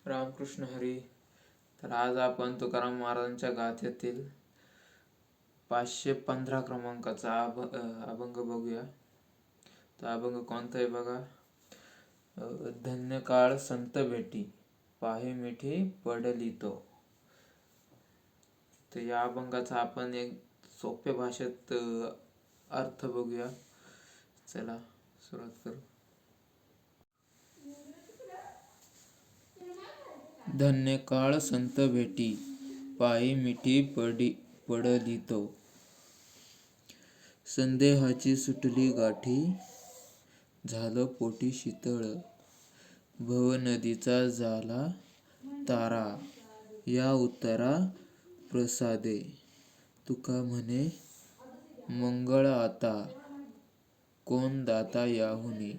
रामकृष्ण हरी. तर आज आपण तुकाराम महाराजांच्या गाथेतील 515 क्रमांकाचा अभंग बघूया. तर अभंग कोणता आहे बघा. धन्य काळ संत भेटी, पाहे मिठी पडली तो. तर या अभंगाचा आपण एक सोप्या भाषेत अर्थ बघूया. चला सुरुवात करू. धन्य काळ संत भेटी, पायी मिठी पडली तो. संदेहाची सुटली गाठी, झालं पोटी शीतळ. भवनदीचा झाला तारा, या उत्तरा प्रसादे. तुका म्हणे मंगळ आता, कोण दाता याहुनी.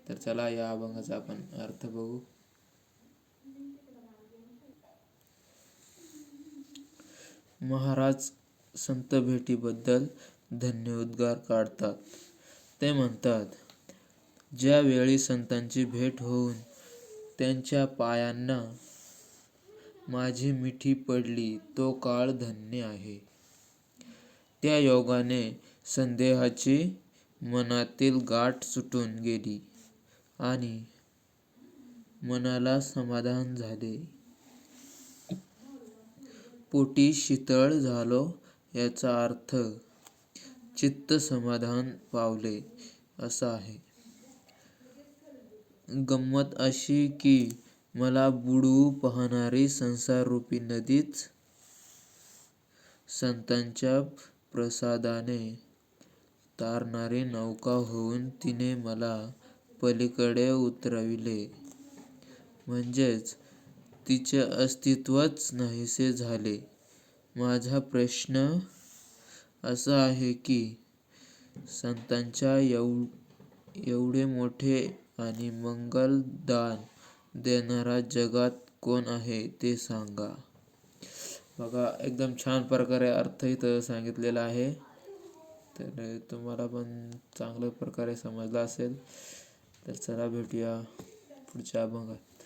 तर चला या अभंगाचा आपण अर्थ बघू. महाराज संत भेटीबद्दल धन्य उद्गार काढतात. ते म्हणतात, ज्या वेळी संतांची भेट होऊन त्यांच्या पायांना माझी मिठी पडली, तो काळ धन्य आहे. त्या योगाने संदेहाची मनातील गाठ सुटून गेली आणि मनाला समाधान झाले. पोटी शीतळ झालो याचा अर्थ चित्त समाधान पावले असा आहे. गंमत अशी की मला बुडवू पाहणारी संसाररूपी नदीच संतांच्या प्रसादाने तारणारी नौका होऊन तिने मला पलीकडे उतरविले. म्हणजेच तिचे अस्तित्वच नाहीसे झाले. माझा प्रश्न असा आहे की संतांच्या एवढे मोठे आणि मंगल दान देणारा जगात कोण आहे ते सांगा. बघा, एकदम छान प्रकारे अर्थ इथं सांगितलेला आहे. तर तुम्हाला पण चांगल्या प्रकारे समजला असेल. तर चला भेटूया पुढच्या अभंगात.